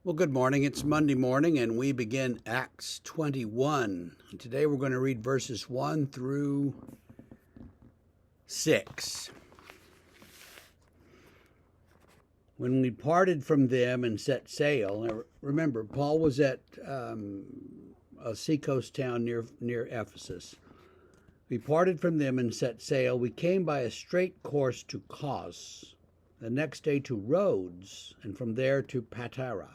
Well, good morning. It's Monday morning, and we begin Acts 21. And today we're going to read verses 1 through 6. When we parted from them and set sail, now remember, Paul was at a seacoast town near Ephesus. We parted from them and set sail. We came by a straight course to Kos, the next day to Rhodes, and from there to Patara.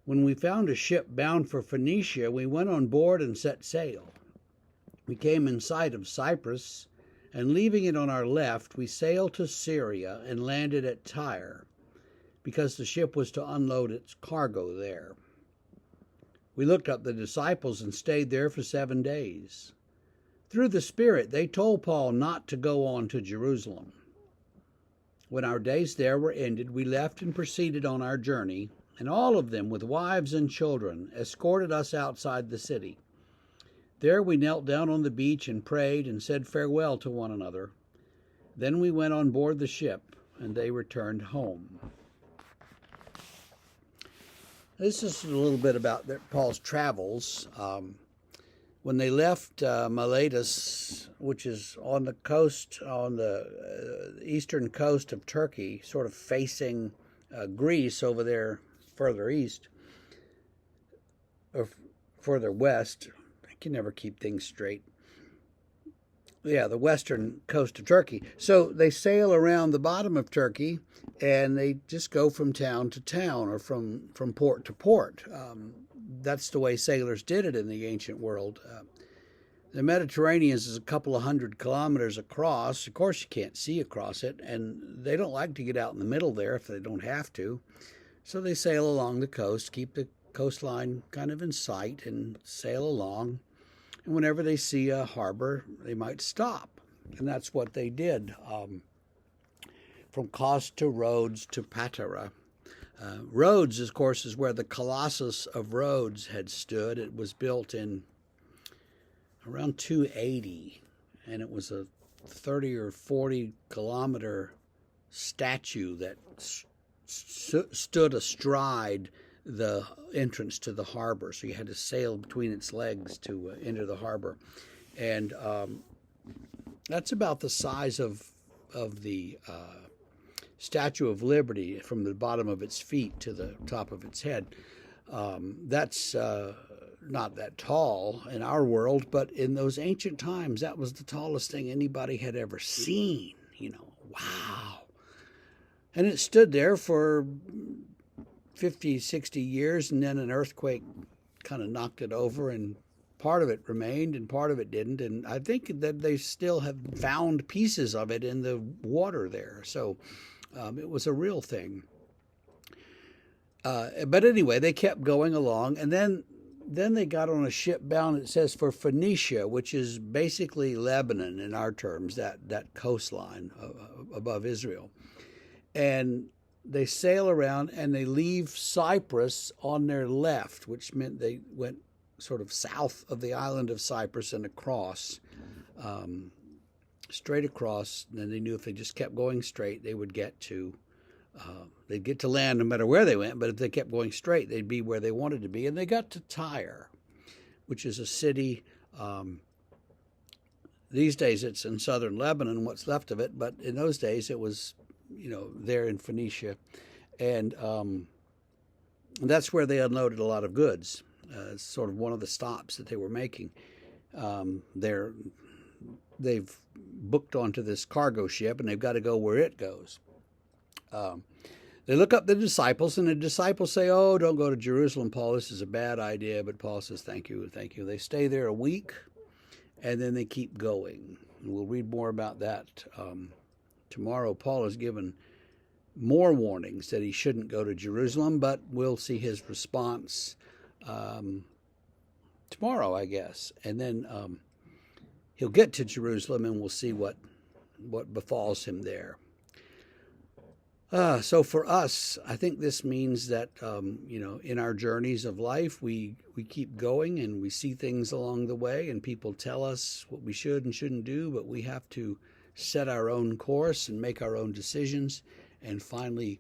When we found a ship bound for Phoenicia, we went on board and set sail. We came in sight of Cyprus, and leaving it on our left, we sailed to Syria and landed at Tyre, because the ship was to unload its cargo there. We looked up the disciples and stayed there for 7 days. Through the Spirit, they told Paul not to go on to Jerusalem. When our days there were ended, we left and proceeded on our journey, and all of them, with wives and children, escorted us outside the city. There we knelt down on the beach and prayed and said farewell to one another. Then we went on board the ship, and they returned home. This is a little bit about Paul's travels. When they left Miletus, which is on the coast, on the eastern coast of Turkey, sort of facing Greece over there further east, or further west. I can never keep things straight. Yeah, the western coast of Turkey. So they sail around the bottom of Turkey, and they just go from town to town, or from port to port. That's the way sailors did it in the ancient world. The Mediterranean is a couple of 100 kilometers across. Of course, you can't see across it, and they don't like to get out in the middle there if they don't have to. So they sail along the coast, keep the coastline kind of in sight, and sail along. And whenever they see a harbor, they might stop. And that's what they did, from Kos to Rhodes to Patara. Rhodes, of course, is where the Colossus of Rhodes had stood. It was built in around 280, and it was a 30 or 40 kilometer statue that stood astride the entrance to the harbor. So you had to sail between its legs to enter the harbor. And that's about the size of the Statue of Liberty from the bottom of its feet to the top of its head. That's not that tall in our world, but in those ancient times, that was the tallest thing anybody had ever seen. Wow. And it stood there for 50, 60 years, and then an earthquake kind of knocked it over, and part of it remained and part of it didn't. And I think that they still have found pieces of it in the water there. So it was a real thing. But anyway, they kept going along, and then they got on a ship bound, it says, for Phoenicia, which is basically Lebanon in our terms, that coastline above Israel. And they sail around, and they leave Cyprus on their left, which meant they went sort of south of the island of Cyprus and across, straight across. And then they knew if they just kept going straight, they would get to land no matter where they went. But if they kept going straight, they'd be where they wanted to be. And they got to Tyre, which is a city. These days it's in southern Lebanon, what's left of it. But in those days it was, there in Phoenicia. And that's where they unloaded a lot of goods. It's sort of one of the stops that they were making. They've booked onto this cargo ship, and they've got to go where it goes. They look up the disciples, and the disciples say, "Oh, don't go to Jerusalem, Paul. This is a bad idea." But Paul says, "Thank you, thank you." They stay there a week, and then they keep going. And we'll read more about that tomorrow. Paul has given more warnings that he shouldn't go to Jerusalem, but we'll see his response tomorrow, I guess. And then he'll get to Jerusalem, and we'll see what befalls him there. So for us, I think this means that, in our journeys of life, we keep going, and we see things along the way, and people tell us what we should and shouldn't do, but we have to set our own course and make our own decisions and finally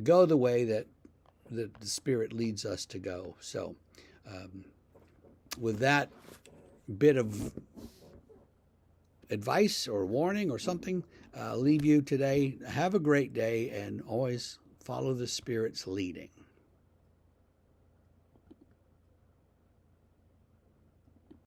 go the way that that the Spirit leads us to go. So, with that bit of advice or warning or something, leave you today. Have a great day and always follow the Spirit's leading.